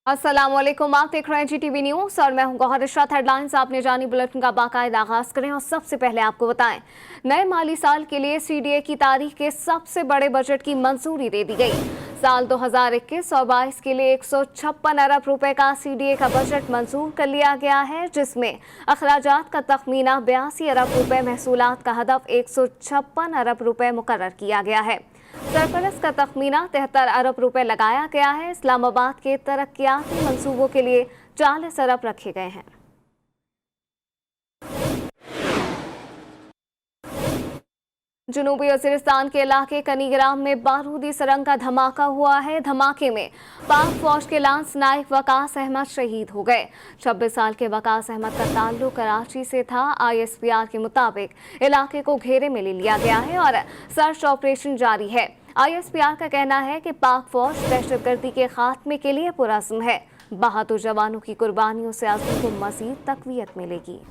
अस्सलामुअलैकुम, आप देख रहे हैं GTV न्यूज और मैं हूं गौहर इशरत। हेडलाइंस आपने जानी, बुलेटिन का बाकायदा आगाज करें और सबसे पहले आपको बताएं, नए माली साल के लिए CDA की तारीख के सबसे बड़े बजट की मंजूरी दे दी गई। साल 2021 और 22 के लिए 156 अरब रुपए का CDA का बजट मंजूर कर लिया गया है, जिसमें अखराजात का तखमीना 82 अरब रुपए, महसूलात का हदफ 156 अरब रुपए मुकर्रर किया गया है। सरप्लस का तखमीना 73 अरब रुपए लगाया गया है। इस्लामाबाद के तरक्याती मंसूबों के लिए 40 अरब रखे गए हैं। जनूबी वजीरिस्तान के इलाके कनीग्राम में बारूदी सुरंग का धमाका हुआ है। धमाके में पाक फौज के लांस नायक वकास अहमद शहीद हो गए। 26 साल के वकास अहमद का ताल्लुक कराची से था। ISPR के मुताबिक इलाके को घेरे में ले लिया गया है और सर्च ऑपरेशन जारी है। ISPR का कहना है कि पाक फौज दहशतगर्दी के खात्मे के लिए पुरअज़्म है। बहादुर जवानों की कुर्बानियों से अज़्म को मज़ीद तक़वियत मिलेगी।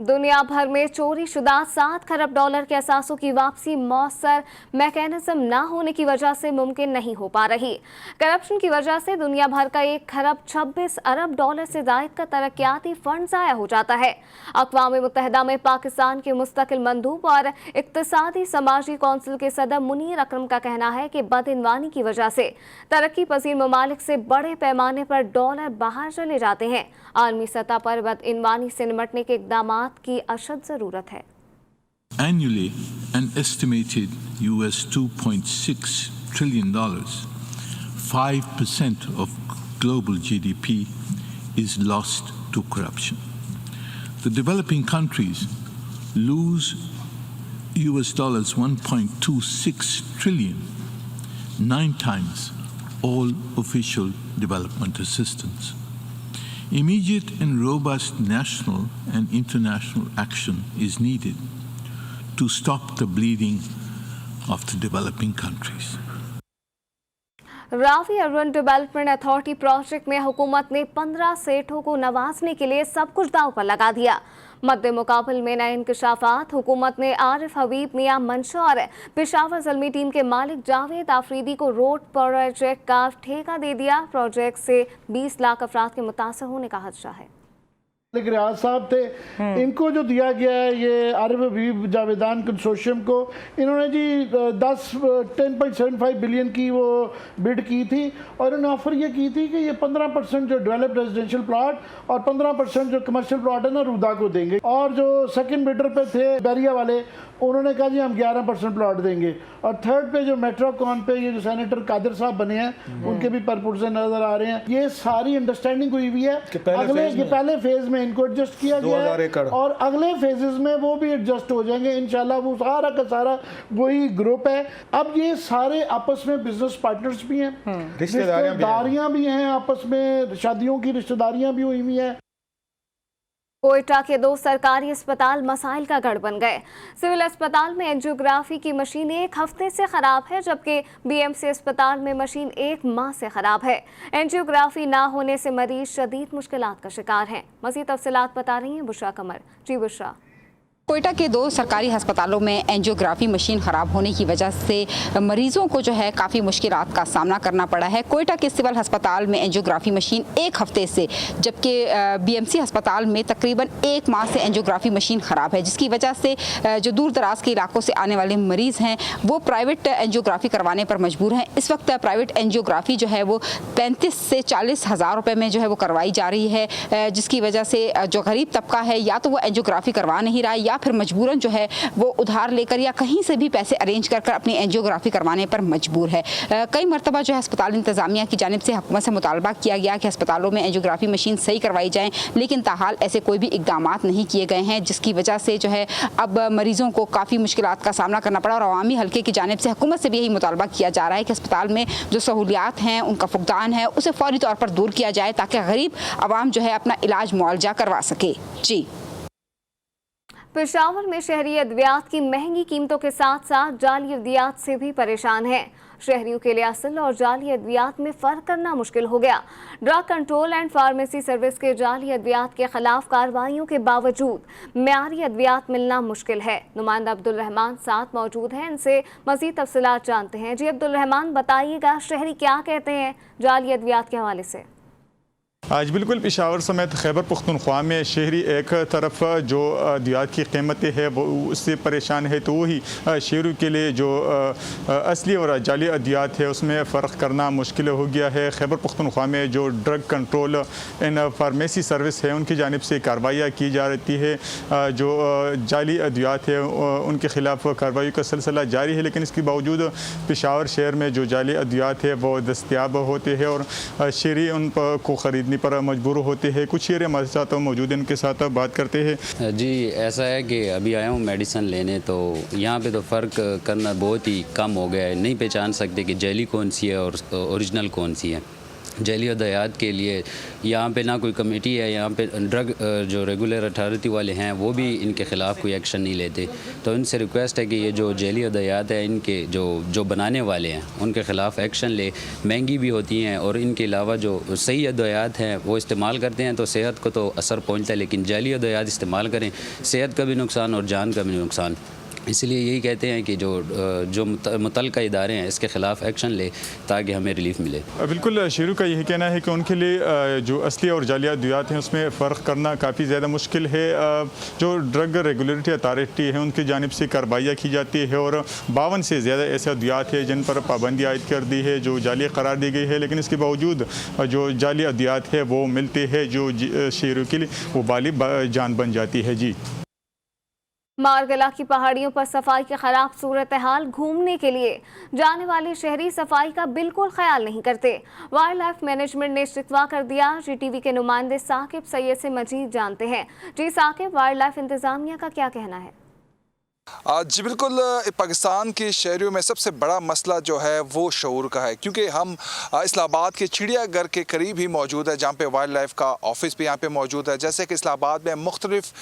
दुनिया भर में चोरी शुदा 7 खरब डॉलर के असासों की वापसी मौसर मैकेनिज्म न होने की वजह से मुमकिन नहीं हो पा रही। करप्शन की वजह से दुनिया भर का 1 खरब 26 अरब डॉलर से ज़ायद का तरक्याती फंड ज़ाया हो जाता है। अक़वाम मुत्तहिदा में पाकिस्तान के मुस्तकिल मंदूब और इक़्तिसादी समाजी कौंसिल के सदर मुनीर अकरम का कहना है कि बदइनवानी की वजह से तरक्की पजीर ममालिक से बड़े पैमाने पर डॉलर बाहर चले जाते हैं। आलमी सतह पर बदइनवानी से निपटने के इक़दाम की अशद जरूरत है। Annually, an estimated $2.6 trillion, 5% of global GDP, is lost to corruption. The developing countries lose $1.26 trillion, 9 times all official development assistance. Immediate and robust national and international action is needed to stop the bleeding of the developing countries. Ravi urban development authority project में हुकूमत ने 15 सेठों को नवाजने के लिए सब कुछ दांव पर लगा दिया। मद्दे मुकाबल में नए इंकशाफात, हुकूमत ने आरिफ हबीब, मियां मंशा और पेशावर ज़ल्मी टीम के मालिक जावेद आफरीदी को रोड प्रोजेक्ट का ठेका दे दिया। प्रोजेक्ट से 20 लाख अफराद के मुतासर होने का खदशा है। रियाज साहब थे, इनको जो दिया गया है ये आरिफ हबीब जावेदान कंसोर्शियम को, इन्होंने जी 10.75 बिलियन की वो बिड की थी और इन्होंने ऑफर ये की थी कि ये 15% जो डेवलप्ड रेजिडेंशियल प्लॉट और 15% जो कमर्शियल प्लॉट है ना रूदा को देंगे। और जो सेकंड बिडर पे थे बैरिया वाले, उन्होंने कहा जी हम 11% प्लॉट देंगे। और थर्ड पे जो मेट्रोकॉन पे ये जो सेनेटर कादिर साहब बने हैं, उनके भी प्रपोजल नजर आ रहे हैं। ये सारी अंडरस्टैंडिंग हुई हुई है। पहले फेज में इनको एडजस्ट किया गया है और अगले फेजेस में वो भी एडजस्ट हो जाएंगे इंशाल्लाह। वो सारा का सारा वही ग्रुप है। अब ये सारे आपस में बिजनेस पार्टनर्स भी हैं, रिश्तेदारियां भी हैं, आपस में शादियों की रिश्तेदारियां भी हुई हुई हैं। कोयटा के 2 सरकारी अस्पताल मसाइल का गढ़ बन गए। सिविल अस्पताल में एंजियोग्राफी की मशीन 1 हफ्ते से खराब है, जबकि BMC अस्पताल में मशीन 1 माह से खराब है। एंजियोग्राफी ना होने से मरीज शदीद मुश्किलात का शिकार हैं। मज़ीद तफसीलात बता रही हैं बुशरा कमर। जी बुशरा। कोयटा के 2 सरकारी अस्पतालों में एंजियोग्राफी मशीन ख़राब होने की वजह से मरीजों को जो है काफ़ी मुश्किलात का सामना करना पड़ा है। कोयटा के सिविल अस्पताल में एंजियोग्राफी मशीन 1 हफ्ते से, जबकि BMC अस्पताल में तकरीबन 1 माह से एंजियोग्राफी मशीन ख़राब है, जिसकी वजह से जो दूर दराज के इलाकों से आने वाले मरीज़ हैं वो प्राइवेट एंजियोग्राफी करवाने पर मजबूर हैं। इस वक्त प्राइवेट एंजियोग्राफी जो है वो 35 से 40 हज़ार रुपये में जो है वो करवाई जा रही है, जिसकी वजह से जो गरीब तबका है या तो वो एंजियोग्राफी करवा नहीं रहा है या फिर मजबूरन जो है वो उधार लेकर या कहीं से भी पैसे अरेंज कर अपनी एंजियोग्राफी करवाने पर मजबूर है। कई मरतबा जो है अस्पताल इंतजामिया की जानिब से हुकूमत से मुतालबा किया गया कि अस्पतालों में एंजियोग्राफी मशीन सही करवाई जाए, लेकिन ताहाल ऐसे कोई भी इकदाम नहीं किए गए हैं, जिसकी वजह से जो है अब मरीजों को काफ़ी मुश्किलात का सामना करना पड़ा। और अवामी हल्के की जानिब से हुकूमत से भी यही मुतालबा किया जा रहा है कि अस्पताल में जो सहूलियात हैं उनका फुकदान है उसे फौरी तौर पर दूर किया जाए, ताकि गरीब आवाम जो है अपना इलाज मुआवजा करवा सके। जी। पेशावर में शहरी अद्वियात की महंगी कीमतों के साथ साथ जाली अद्वियात से भी परेशान हैं। शहरियों के लिए असल और जाली अद्वियात में फ़र्क करना मुश्किल हो गया। Drug control and pharmacy service के जाली अद्वियात के खिलाफ कार्रवाइयों के बावजूद म्यारी अद्वियात मिलना मुश्किल है। नुमाइंदा अब्दुल रहमान साथ मौजूद हैं, इनसे मज़ीद तफसीलात जानते हैं। जी अब्दुल रहमान, बताइएगा शहरी क्या कहते हैं जाली अद्वियात के हवाले से? आज बिल्कुल पेशावर समेत खैबर पख्तूनख्वा में शहरी एक तरफ जो अद्वियात की कीमतें हैं वो उससे परेशान है, तो वही शहरों के लिए जो असली और जाली अद्वियात है उसमें फ़र्क करना मुश्किल हो गया है। खैबर पख्तूनख्वा में जो drug control and pharmacy service है उनकी जानिब से कार्रवाइयाँ की जा रही है। जो जाली अद्वियात है उनके ख़िलाफ़ कार्रवाई का सिलसिला जारी है, लेकिन इसके बावजूद पेशावर शहर में जो जाली अद्वियात है वो दस्तयाब होते हैं और शहरी उन को ख़रीदने पर मजबूर होते हैं। कुछ शहरी हमारे साथ मौजूद हैं, उनके साथ बात करते हैं। जी ऐसा है कि अभी आया हूँ मेडिसिन लेने, तो यहाँ पे तो फ़र्क करना बहुत ही कम हो गया है। नहीं पहचान सकते कि जेली कौन सी है और ओरिजिनल कौन सी है। जेली अद्वियात के लिए यहाँ पे ना कोई कमेटी है, यहाँ पे ड्रग जो रेगुलर अथॉरिटी वाले हैं वो भी इनके ख़िलाफ़ कोई एक्शन नहीं लेते। तो इनसे रिक्वेस्ट है कि ये जो जेली अद्वियात है इनके जो बनाने वाले हैं उनके ख़िलाफ़ एक्शन ले। महंगी भी होती हैं और इनके अलावा जो सही अद्वियात हैं वो इस्तेमाल करते हैं तो सेहत को तो असर पहुँचता है, लेकिन जेली अद्वियात इस्तेमाल करें सेहत का भी नुकसान और जान का भी नुकसान। इसलिए यही कहते हैं कि जो मुतल्लिका इदारे हैं इसके ख़िलाफ़ एक्शन ले ताकि हमें रिलीफ मिले। बिल्कुल शहरों का यही कहना है कि उनके लिए जो असली और जाली अद्वियात हैं उसमें फ़र्क करना काफ़ी ज़्यादा मुश्किल है। जो ड्रग रेगुलेटरी अथॉरिटी है उनकी जानिब से कार्रवाइयाँ की जाती है और 52 से ज़्यादा ऐसे अद्वियात हैं जिन पर पाबंदी आयद कर दी है, जो जाली करार दी गई है, लेकिन इसके बावजूद जो जाली अद्वियात है वो मिलते हैं जो शहरों के लिए वो बाली जान बन जाती है। जी मारगला की पहाड़ियों पर सफाई की खराब सूरत हाल घूमने के लिए जाने वाले शहरी सफाई का बिल्कुल ख्याल नहीं करते। वाइल्ड लाइफ मैनेजमेंट ने शिकवा कर दिया। GTV के नुमाइंदे साकिब सैयद से मजीद जानते हैं। जी साकिब, वाइल्ड लाइफ इंतजामिया का क्या कहना है? जी बिल्कुल, पाकिस्तान के शहरों में सबसे बड़ा मसला जो है वो शऊर का है, क्योंकि हम इस्लामाबाद के चिड़ियाघर के करीब ही मौजूद है जहाँ पे वाइल्ड लाइफ का ऑफिस भी यहाँ पे मौजूद है। जैसे कि इस्लामाबाद में मुख्तलिफ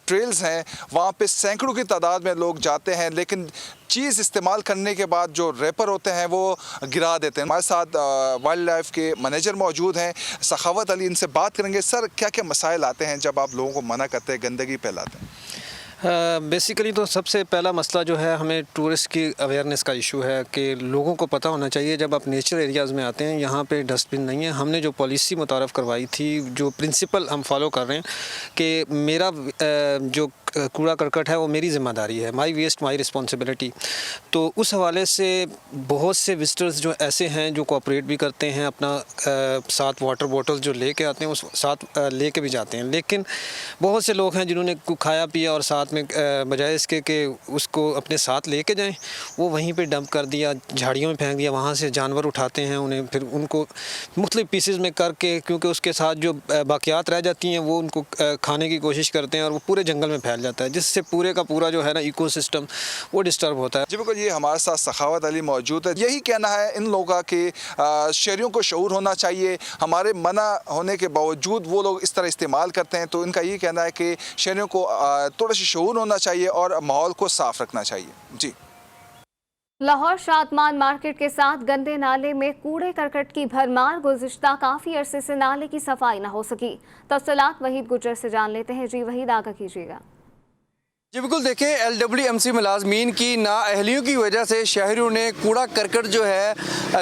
ट्रेल्स हैं, वहाँ पे सैकड़ों की तादाद में लोग जाते हैं, लेकिन चीज़ इस्तेमाल करने के बाद जो रैपर होते हैं वो गिरा देते हैं। हमारे साथ वाइल्ड लाइफ के मैनेजर मौजूद हैं सखावत अली, इनसे बात करेंगे। सर, क्या क्या मसाइल आते हैं जब आप लोगों को मना करते हैं, गंदगी फैलाते हैं? बेसिकली तो सबसे पहला मसला जो है हमें टूरिस्ट की अवेयरनेस का इशू है कि लोगों को पता होना चाहिए जब आप नेचर एरियाज़ में आते हैं यहाँ पे डस्टबिन नहीं है। हमने जो पॉलिसी मुतारफ़ करवाई थी, जो प्रिंसिपल हम फॉलो कर रहे हैं कि मेरा जो कूड़ा करकट है वो मेरी ज़िम्मेदारी है, माई वेस्ट माई रिस्पॉन्सिबिलिटी। तो उस हवाले से बहुत से विजिटर्स जो ऐसे हैं जो कोऑपरेट भी करते हैं, अपना साथ वाटर बॉटल जो लेके आते हैं उस साथ लेके भी जाते हैं, लेकिन बहुत से लोग हैं जिन्होंने खाया पिया और साथ में बजाय इसके कि उसको अपने साथ लेके जाएं वो वहीं पे डंप कर दिया, झाड़ियों में फेंक दिया। वहाँ से जानवर उठाते हैं उन्हें, फिर उनको मुख्तलिफ पीसेस में करके, क्योंकि उसके साथ जो बाकियात रह जाती हैं वो उनको खाने की कोशिश करते हैं और वो पूरे जंगल में फैल जाता है, जिससे पूरे का पूरा जो है ना इकोसिस्टम वो डिस्टर्ब होता है। जी बिल्कुल, ये हमारे साथ सखावत अली मौजूद है। यही कहना है इन लोगों का कि शहरियों को शऊर होना चाहिए, हमारे मना होने के बावजूद वो लोग इस तरह इस्तेमाल करते हैं। तो इनका ये कहना है कि शहरियों को थोड़ा सा शऊर होना चाहिए और माहौल को साफ रखना चाहिए। जी लाहौर शादमान मार्केट के साथ गंदे नाले में कूड़े करकट की भरमार। गुज़िश्ता काफ़ी अरसे से नाले की सफाई न हो सकी। तफसीलात वहीद गुजर से जान लेते हैं। जी वहीद, आगाह कीजिएगा। जी बिल्कुल, देखें LWMC मुलाजमीन की नाअहलियों की वजह से शहरियों ने कूड़ा करकट जो है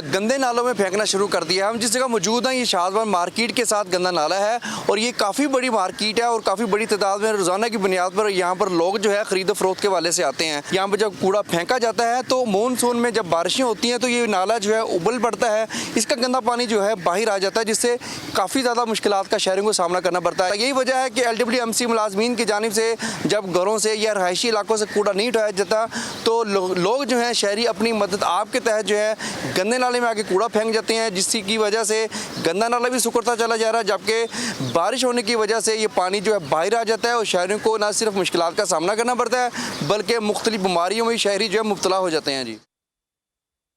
गंदे नालों में फेंकना शुरू कर दिया। हम जिस जगह मौजूद हैं ये शादमान मार्केट के साथ गंदा नाला है और ये काफ़ी बड़ी मार्केट है और काफ़ी बड़ी तादाद में रोज़ाना की बुनियाद पर यहाँ पर लोग जो है ख़रीद फरोख्त के वाले से आते हैं। यहाँ पर जब कूड़ा फेंका जाता है तो मानसून में जब बारिशें होती हैं तो ये नाला जो है उबल पड़ता है, इसका गंदा पानी जो है बाहर आ जाता है, जिससे काफ़ी ज़्यादा मुश्किलात का शहरियों को सामना करना पड़ता है। यही वजह है कि LWMC मुलाजमीन की जानिब से जब घरों से या रहायशी इलाकों से कूड़ा नहीं उठाया जाता तो लोग जो हैं शहरी अपनी मदद आपके तहत जो है गंदे नाले में आके कूड़ा फेंक जाते हैं, जिसकी वजह से गंदा नाला भी सुकड़ता चला जा रहा है, जबकि बारिश होने की वजह से ये पानी जो है बाहर आ जाता है और शहरियों को न सिर्फ मुश्किलात का सामना करना पड़ता है बल्कि मुख्तलिफ बीमारियों में शहरी जो है मुब्तला हो जाते हैं। जी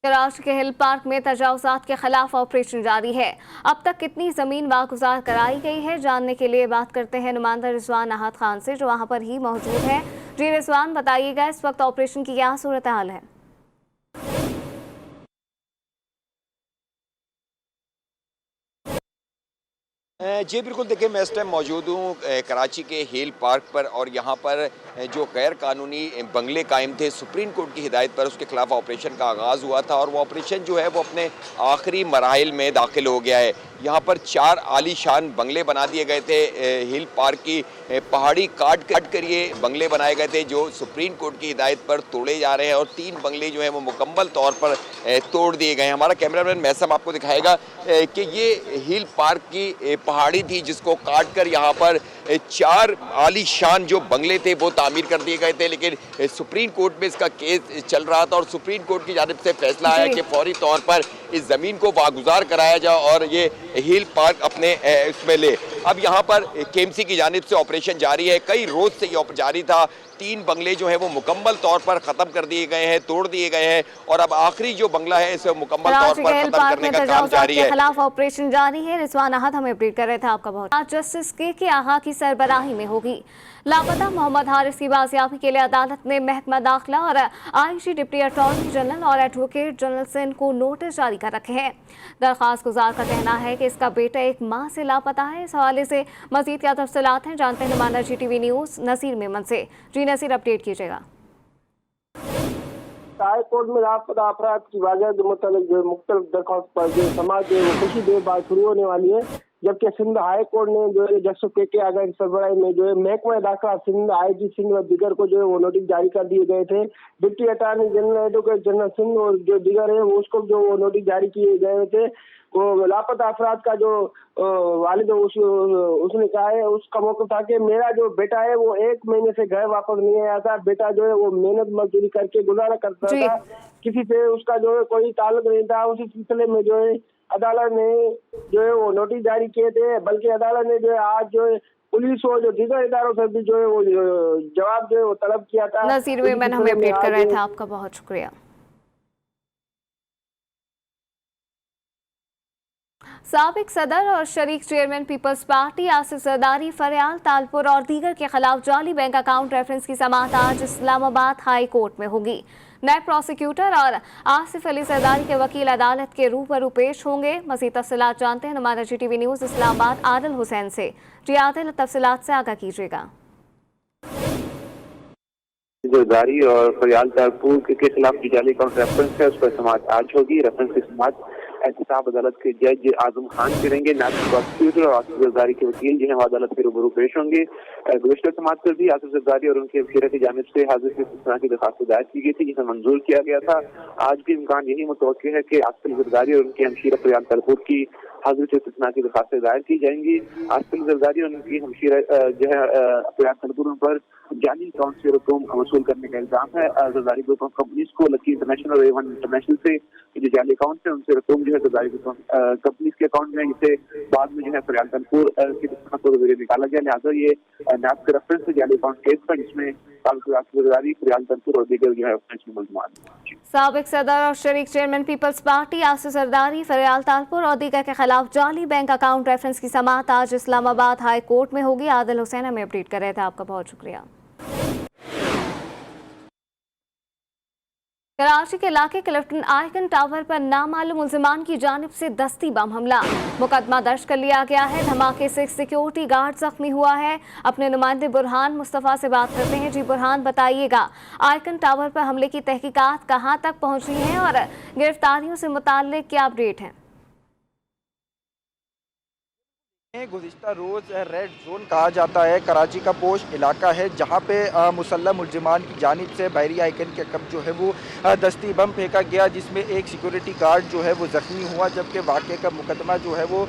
कराची के हिल पार्क में तजावुजात के खिलाफ ऑपरेशन जारी है। अब तक कितनी जमीन वागुजार कराई गई है, जानने के लिए बात करते हैं नुमाइंदा रिजवान अहद खान से, जो वहां पर ही मौजूद है। जी रिजवान, बताइएगा इस वक्त ऑपरेशन की क्या सूरत हाल है? जी बिल्कुल, देखिए मैं इस टाइम मौजूद हूँ कराची के हिल पार्क पर, और यहाँ पर जो गैर कानूनी बंगले कायम थे, सुप्रीम कोर्ट की हिदायत पर उसके खिलाफ ऑपरेशन का आगाज़ हुआ था, और वो ऑपरेशन जो है वो अपने आखिरी मराहिल में दाखिल हो गया है। यहाँ पर 4 आलीशान बंगले बना दिए गए थे। हिल पार्क की पहाड़ी काट कर ये बंगले बनाए गए थे, जो सुप्रीम कोर्ट की हिदायत पर तोड़े जा रहे हैं, और 3 बंगले जो हैं वो मुकम्मल तौर पर तोड़ दिए गए हैं। हमारा कैमरामैन महसम आपको दिखाएगा कि ये हिल पार्क की पहाड़ी थी, जिसको काट कर यहाँ पर 4 आलीशान जो बंगले थे वो तामीर कर दिए गए थे। लेकिन सुप्रीम कोर्ट में इसका केस चल रहा था, और सुप्रीम कोर्ट की जानिब से फैसला आया कि फौरी तौर पर इस ज़मीन को वागुजार कराया जाए और ये हिल पार्क अपने उसमें ले। अब यहाँ पर केएमसी की जानिब से ऑपरेशन जारी है, कई रोज से ये जारी था। 3 बंगले जो है वो मुकम्मल तौर पर ख़त्म कर दिए गए हैं, तोड़ दिए गए हैं, और अब आखिरी जो बंगला है इसे मुकम्मल तौर पर ख़त्म करने का काम जारी है। खिलाफ ऑपरेशन जारी है। रिजवान अहद हमें अपडेट कर रहे थे। आपका बहुत। आज जस्टिस के आगा की सरबराही में होगी। लापता मोहम्मद हारिस की बाजियाबी के लिए अदालत ने महकमा दाखिला और आईजी, डिप्टी अटॉर्नी जनरल और एडवोकेट जनरल से इनको नोटिस जारी कर रखे हैं। दरख्वास्त गुजार का कहना है कि इसका बेटा 1 माह से लापता है। इस हवाले से मजीद क्या तफसीलात हैं, जानते हैं नुमाइंदा GTV न्यूज़ नसीर मेमन से। जी नसीर, अपडेट कीजिएगा। हाई कोर्ट में लापता अफराद की वाज़ह के मुताबिक जो मुख्तलिफ दरख्वास्त पर जो समाज है वो कुछ देर बाद शुरू होने वाली है, जबकि सिंध हाई कोर्ट ने जो है जस्टिस के आगा की सरबराही में जो है महकमा दाखिला सिंध, IG सिंध और दीगर को जो है वो नोटिस जारी कर दिए गए थे। Deputy attorney general, advocate general Sindh और जो दीगर है वो उसको जो वो नोटिस जारी किए गए थे। वो लापता अफराद का जो वालिद उसने कहा है, उसका मौक़िफ़ था कि मेरा जो बेटा है वो 1 महीने से घर वापस नहीं आया था। बेटा जो है वो मेहनत मजदूरी करके गुजारा करता था, किसी से उसका जो है कोई ताल्लुक नहीं था। उसी सिलसिले में जो है अदालत ने जो है वो नोटिस जारी किए थे, बल्कि अदालत ने जो है आज जो है पुलिस और जो दीगर इदारों से भी जो है वो जवाब जो है वो तलब किया था। नसीर मेमन हमें अपडेट कर रहे थे। आपका बहुत शुक्रिया। साबिक सदर और शरीक chairman Peoples Party Asif Zardari, Faryal Talpur और दीगर के खिलाफ जाली बैंक अकाउंट रेफरेंस की समाअत आज इस्लामाबाद हाई कोर्ट में होगी। नायब प्रोसिक्यूटर और आसिफ अली जरदारी के वकील अदालत के रूबरू पेश होंगे। मज़ीद तफसीलात जानते हैं नुमाइंदा GTV न्यूज़ इस्लामाबाद आदिल हुसैन से। जी आदिल, तफसीलात से आगाह कीजिएगा। जरदारी और फरियाल तालपुर के खिलाफ जो जाली अकाउंट रेफरेंस है उस पर समाअत आज होगी। रेफरेंस की समाअत एहतसाब अदालत के जज आजम खान करेंगे। नायब प्रोसिक्यूटर और आसिफ जरदारी के वकील जो है वो अदालत के रूबरू पेश होंगे। गुज़श्ता समाअत पर भी आसिफ जरदारी और उनके वकील की जानिब से हाजिर की दरख्वास्त दायर की गई थी, जिसे मंजूर किया गया था। आज भी इम्कान यही मुतवक्किल है कि आसिफ जरदारी और उनकी हमशीरा फरियाल तालपुर की हाजिर की दरख्वास्तें दायर की जाएंगी। आसिफ जरदारी और उनकी हमशीरा जो है फरियाल तालपुर पर जाली अकाउंट से रकम वसूल करने का इल्जाम है। जरदारी ग्रुप ऑफ कंपनीज को लकी इंटरनेशनल और A1 इंटरनेशनल से जो जाली अकाउंट है उनसे रकम जो है जरदारी कंपनीज के अकाउंट में, जिसे बाद में जो है फरियाल तालपुर की जरिए निकाला गया। लिहाजा ये नायब के रेफरेंस से जाली अकाउंट केस था, जिसमें जरदारी, फरियाल तालपुर और दीगर जो है मुलजमान। साबिक सदर और शरीक chairman Peoples Party Asif Zardari, Faryal Talpur और दीगर के खिलाफ जाली बैंक अकाउंट रेफरेंस की समाअत आज इस्लामाबाद हाई कोर्ट में होगी। आदिल हुसैन हमें अपडेट कर रहे थे। आपका बहुत शुक्रिया। कराची के इलाके क्लिफ्टन आइकन टावर पर नामालूम मुल्जिमान की जानिब से दस्ती बम हमला, मुकदमा दर्ज कर लिया गया है। धमाके से सिक्योरिटी गार्ड जख्मी हुआ है। अपने नुमाइंदे बुरहान मुस्तफ़ा से बात करते हैं। जी बुरहान, बताइएगा आइकन टावर पर हमले की तहकीकात कहां तक पहुंची हैं और गिरफ्तारियों से मुताल्लिक क्या अपडेट हैं? गुज़िश्ता रोज़ रेड जोन कहा जाता है, कराची का पोश इलाका है, जहाँ पे मुसल्लह मुल्जिमान की जानिब से बहरी आइकन के कब जो है वो दस्ती बम फेंका गया, जिसमें एक सिक्योरिटी गार्ड जो है वो ज़ख्मी हुआ। जबकि वाक़े का मुकदमा जो है वो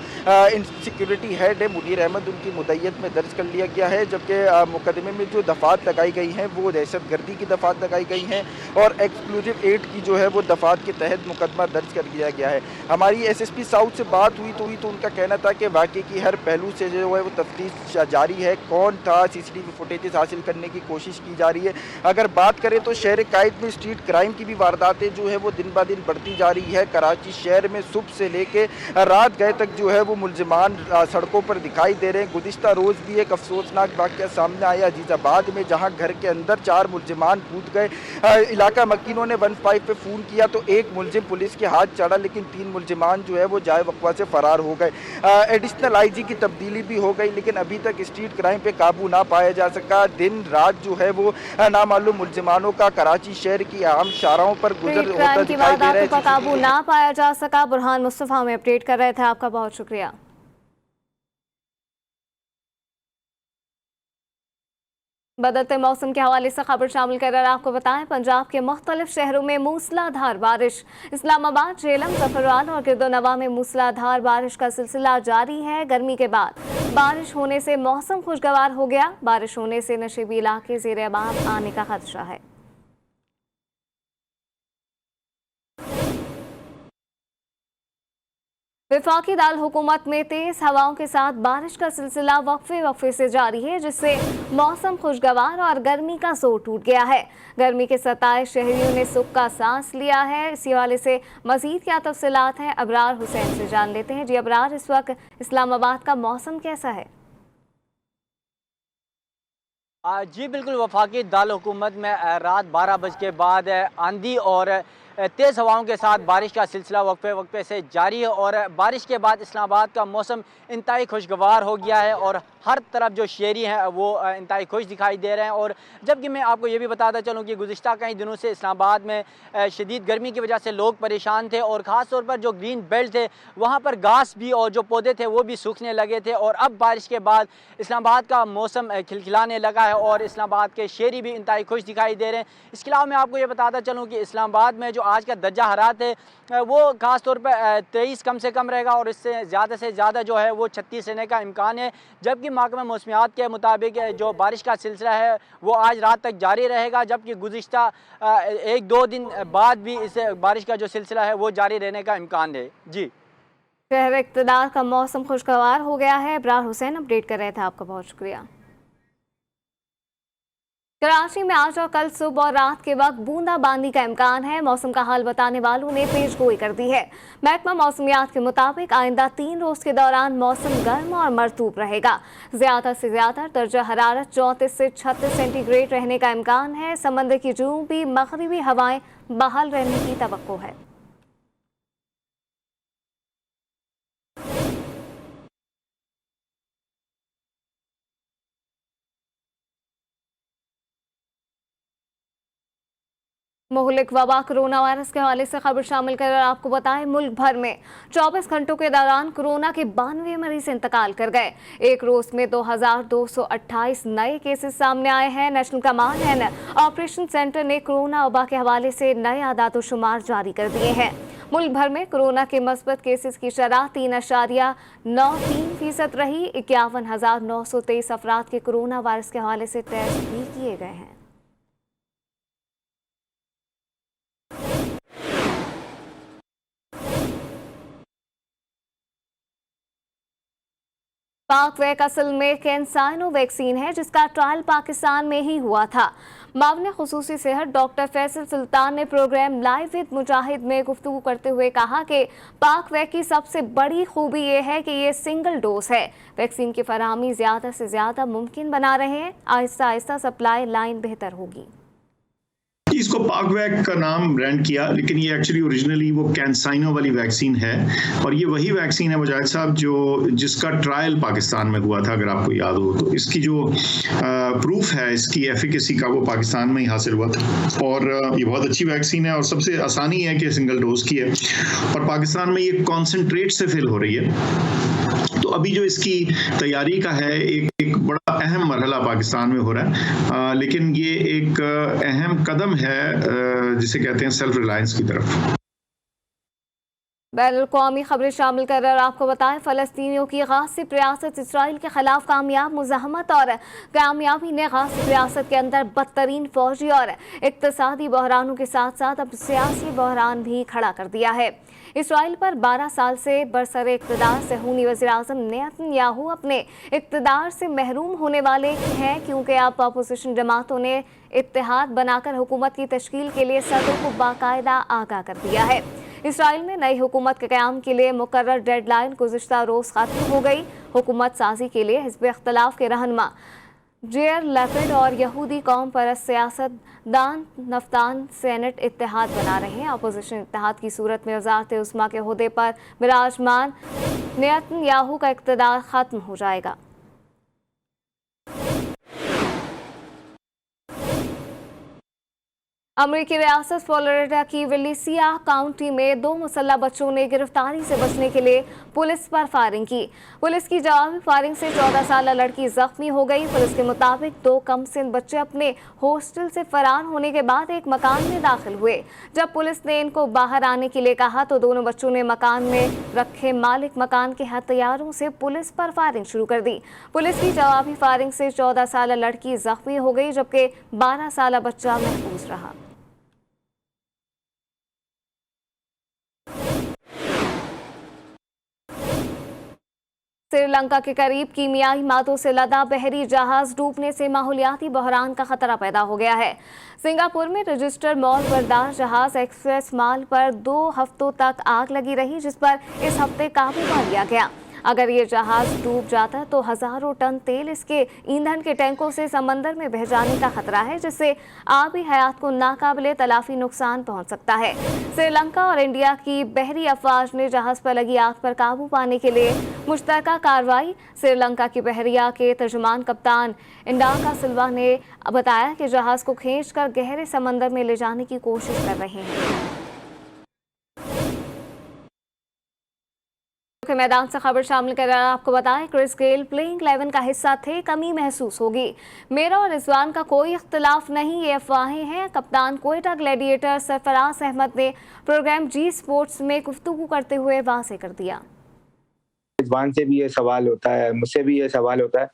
इन सिक्योरिटी हेड है मुनीर अहमद, उनकी मुद्दत में दर्ज कर लिया गया है। जबकि मुकदमे में जो दफ़ात लगाई गई हैं वो दहशत गर्दी की दफ़ात लगाई गई हैं। और एक्सक्लूसिव एड की जो है वो दफात के तहत मुकदमा दर्ज कर दिया गया है। हमारी SSP साउथ से बात हुई तो उनका कहना था कि वाकई की हर पहलू से जो है वो तफ्तीश जारी है, कौन था, CCTV फुटेजेस हासिल करने की कोशिश की जा रही है। अगर बात करें तो शहर कायद में स्ट्रीट क्राइम की भी वारदातें जो है वो दिन ब दिन बढ़ती जा रही है। कराची शहर में सुबह से लेके रात गए तक जो है वो मुलजिमान सड़कों पर दिखाई दे रहे हैं। गुज़िश्ता रोज़ भी एक अफसोसनाक वाक़या सामने आया अजीज़ाबाद में, जहां घर के अंदर 4 मुलजिमान कूद गए। इलाका मकीनों ने 15 पे फ़ोन किया तो एक मुलजिम पुलिस के हाथ चढ़ा, लेकिन 3 मुलजिमान जो है वो जाए वक़्वा से फ़रार हो गए। एडिशनल IG की तब्दीली भी हो गई, लेकिन अभी तक स्ट्रीट क्राइम पे काबू ना पाया जा सका। दिन रात जो है वो नामालूम मुलजिमानों का कराची शहर की आम शाहराहों पर गुजर होता दिखाई दे रहा है। काबू ना पाया जा सका। बुरहान मुस्तफा में अपडेट कर रहे थे, आपका बहुत शुक्रिया। बदलते मौसम के हवाले से खबर शामिल कर आपको बताएं, पंजाब के मुख्तलिफ शहरों में मूसलाधार बारिश। इस्लामाबाद, झेलम, जफरवाल और गिरदोनवा में मूसलाधार बारिश का सिलसिला जारी है। गर्मी के बाद बारिश होने से मौसम खुशगवार हो गया। बारिश होने से नशीबी इलाके ज़ेर आबाद आने का खदशा है। वफाकी दाल हुकूमत में तेज हवाओं के साथ बारिश का सिलसिला वक्फे से जारी है, जिससे मौसम खुशगवार और गर्मी का जोर टूट गया है। गर्मी के सताए शहरियों ने सुख का सांस लिया है। इसी हवाले से मजीद क्या तफसीलात हैं, अबरार हुसैन से जान लेते हैं। जी अबरार, इस वक्त इस्लामाबाद का मौसम कैसा है? जी बिल्कुल, वफाकी दाल हुकूमत में रात 12 बजे के बाद आंधी और तेज़ हवाओं के साथ बारिश का सिलसिला वक्फे से जारी है और बारिश के बाद इस्लामाबाद का मौसम इंतहाई खुशगवार हो गया है और हर तरफ जो शहरी हैं वो इंतहाई खुश दिखाई दे रहे हैं। और जबकि मैं आपको ये भी बताता चलूँ कि गुज़िश्ता कई दिनों से इस्लामाबाद में शदीद गर्मी की वजह से लोग परेशान थे और ख़ास तौर पर जो ग्रीन बेल्ट थे वहाँ पर घास भी और जो पौधे थे वो भी सूखने लगे थे। और अब बारिश के बाद इस्लामाबाद का मौसम खिलखिलाने लगा है और इस्लामाबाद के शहरी भी इंतहाई खुश दिखाई दे रहे हैं। इसके अलावा मैं आपको ये बताता चलूँ कि इस्लामाबाद में जो आज का दर्जा हरारत है वो ख़ास तौर पर 23 कम से कम रहेगा और इससे ज़्यादा जो है वो 36 रहने का इम्कान है। जबकि महकमा मौसमियात के मुताबिक जो बारिश का सिलसिला है वो आज रात तक जारी रहेगा, जबकि गुज़िश्ता 1-2 दिन बाद भी इस बारिश का जो सिलसिला है वो जारी रहने का इम्कान है। जी, शहर इक़्तिदार का मौसम खुशगवार हो गया है। अबरार हुसैन अपडेट कर रहे थे, आपका बहुत शुक्रिया। कराची में आज और कल सुबह और रात के वक्त बूंदाबांदी का इम्कान है। मौसम का हाल बताने वालों ने पेशगोई कर दी है। महकमा मौसमियात के मुताबिक आइंदा 3 रोज के दौरान मौसम गर्म और मरतूब रहेगा। ज्यादा से ज्यादा दर्जा हरारत 34 से 36 सेंटीग्रेड रहने का इम्कान है। समंदर की जनूबी मगरिबी हवाएं बहाल रहने की तवक्को है। मुहलिक वबा कोरोना वायरस के हवाले से खबर शामिल कर आपको बताएं, मुल्क भर में 24 घंटों के दौरान कोरोना के 92 मरीज इंतकाल कर गए। एक रोज में 2228 नए केसेस सामने आए हैं। National command and operation centre ने कोरोना वबा के हवाले से नए आदाद-ओ-शुमार जारी कर दिए हैं। मुल्क भर में कोरोना के मस्बत केसेस की शरह 3.93% रही। 51,923 अफराद के कोरोना वायरस के हवाले से टेस्ट भी किए गए हैं। पाकवैक असल में कैंसाइनो वैक्सीन है, जिसका ट्रायल पाकिस्तान में ही हुआ था। मामले खुसूसी सेहत डॉक्टर फैसल सुल्तान ने प्रोग्राम लाइव विद मुजाहिद में गुफ्तगू करते हुए कहा कि पाकवैक की सबसे बड़ी खूबी ये है कि ये सिंगल डोज है। वैक्सीन की फराहमी ज़्यादा से ज़्यादा मुमकिन बना रहे हैं। आहिस्ता आहिस्ता सप्लाई लाइन बेहतर होगी। इसको पाकवैक का नाम ब्रांड किया, लेकिन ये एक्चुअली ओरिजिनली वो कैंसाइनो वाली वैक्सीन है और ये वही वैक्सीन है मुजाहिद साहब जिसका ट्रायल पाकिस्तान में हुआ था, अगर आपको याद हो तो। इसकी जो प्रूफ है इसकी एफिकेसी का वो पाकिस्तान में ही हासिल हुआ था और ये बहुत अच्छी वैक्सीन है और सबसे आसानी है कि सिंगल डोज की है और पाकिस्तान में ये कॉन्सेंट्रेट से फिल हो रही है। तो अभी जो इसकी तैयारी का है एक बड़ा अहम मरहला पाकिस्तान में हो रहा है, लेकिन ये एक अहम कदम है जिसे कहते हैं सेल्फ रिलायंस की तरफ। बैनुल-अक़वामी खबरें शामिल कर और आपको बताएं, फ़लस्तीनियों की गासिब रियासत इसराइल के खिलाफ कामयाब मुज़ाहमत और कामयाबी ने गासिब रियासत के अंदर बदतरीन फौजी और इक़्तिसादी बहरानों के साथ साथ अब सियासी बहरान भी खड़ा कर दिया है। इसराइल पर 12 साल से बरसरे इक़्तिदार सहूनी वज़ीर-ए-आज़म नेतन्याहू अपने इक़्तिदार से महरूम होने वाले हैं, क्योंकि अब अपोजिशन जमातों ने इत्तेहाद बनाकर हुकूमत की तश्कील के लिए सदर को बाकायदा आगाह कर दिया है। इसराइल में नई हुकूमत के क़याम के लिए मुकर्रर डेडलाइन गुज़िश्ता रोज़ ख़त्म हो गई। हुकूमत साजी के लिए हिज़्ब इख्तिलाफ के रहनुमा जेयर लैपिड और यहूदी कौम परस्त सियासतदान नफ्तान सेनेट इत्तेहाद बना रहे हैं। अपोजिशन इत्तेहाद की सूरत में वज़ारत उस्मा के ओहदे पर विराजमान नेतन्याहू का इक़्तिदार ख़त्म हो जाएगा। अमेरिकी रियासत फ्लोरिडा की विलिसिया काउंटी में 2 मुसल्लह बच्चों ने गिरफ्तारी से बचने के लिए पुलिस पर फायरिंग की। पुलिस की जवाबी फायरिंग से 14 साल लड़की जख्मी हो गई। पुलिस के मुताबिक 2 कमसिन बच्चे अपने हॉस्टल से फरार होने के बाद एक मकान में दाखिल हुए। जब पुलिस ने इनको बाहर आने के लिए कहा तो दोनों बच्चों ने मकान में रखे मालिक मकान के हथियारों से पुलिस पर फायरिंग शुरू कर दी। पुलिस की जवाबी फायरिंग से 14 साल लड़की जख्मी हो गई, जबकि 12 साल बच्चा महफूज रहा। श्रीलंका के करीब कीमियाई मादों से लदा बहरी जहाज डूबने से माहौलियाती बहरान का खतरा पैदा हो गया है। सिंगापुर में रजिस्टर्ड मॉल बरदार जहाज एक्सप्रेस माल पर 2 हफ्तों तक आग लगी रही, जिस पर इस हफ्ते काबू पा लिया गया। अगर ये जहाज डूब जाता तो हजारों टन तेल इसके ईंधन के टैंकों से समंदर में बह जाने का खतरा है, जिससे आबी हयात को नाकाबिले तलाफी नुकसान पहुंच सकता है। श्रीलंका और इंडिया की बहरी अफवाज ने जहाज पर लगी आग पर काबू पाने के लिए मुश्तरका कार्रवाई। श्रीलंका की बहरिया के तर्जुमान कप्तान इंडाका सिल्वा ने बताया कि जहाज को खींचकर गहरे समंदर में ले जाने की कोशिश कर रहे हैं। के मैदान से खबर शामिल कर आपको बताएं, क्रिस गेल प्लेइंग 11 का हिस्सा थे, कमी महसूस होगी। मेरा और रिजवान का कोई इख्तिलाफ नहीं, ये अफवाहें हैं। कप्तान कोयटा ग्लैडिएटर सरफराज अहमद ने प्रोग्राम जी स्पोर्ट्स में गुफ्तगू करते हुए वाज़ेह कर दिया। रिजवान से भी ये सवाल होता है, मुझसे भी ये सवाल होता है।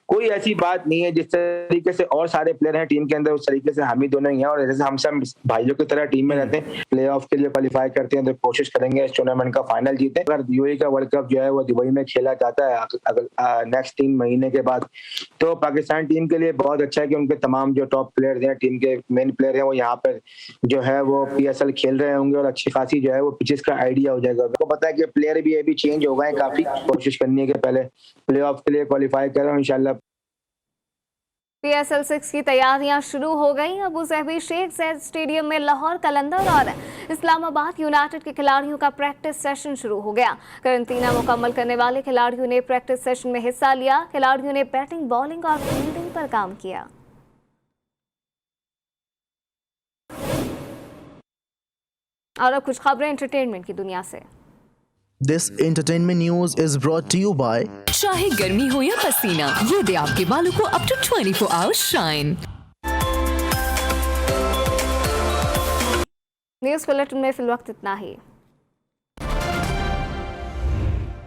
कोई ऐसी बात नहीं है, जिस तरीके से और सारे प्लेयर हैं टीम के अंदर उस तरीके से हम ही दोनों ही हैं, और जैसे हम सब भाइयों की तरह टीम में रहते हैं, प्लेऑफ के लिए क्वालिफाई करते हैं तो कोशिश करेंगे इस टूर्नामेंट का फाइनल जीतें। अगर यूएई का वर्ल्ड कप जो है वो दुबई में खेला जाता है अगर नेक्स्ट 3 महीने के बाद, तो पाकिस्तान टीम के लिए बहुत अच्छा है कि उनके तमाम जो टॉप प्लेयर हैं, टीम के मेन प्लेयर हैं, वो यहाँ पर जो है वो PSL खेल रहे होंगे और अच्छी खासी जो है वो पिचेस का आइडिया हो जाएगा। आपको पता है कि प्लेयर भी अभी चेंज हो गए, काफी कोशिश करनी है कि पहले प्लेऑफ के लिए क्वालिफाई करें इंशाल्लाह। PSL 6 की तैयारियां शुरू हो गई। अबू ज़हबी शेख ज़ैद स्टेडियम में लाहौर कलंदर और इस्लामाबाद यूनाइटेड के खिलाड़ियों का प्रैक्टिस सेशन शुरू हो गया। करंतना मुकम्मल करने वाले खिलाड़ियों ने प्रैक्टिस सेशन में हिस्सा लिया। खिलाड़ियों ने बैटिंग, बॉलिंग और फील्डिंग पर काम किया। और अब कुछ खबरें एंटरटेनमेंट की दुनिया से। This entertainment news is brought to you by चाहे गर्मी हो या पसीना, ये दे आपके बालों को up to 24 hours shine. News bulletin में फिलवक्त इतना ही।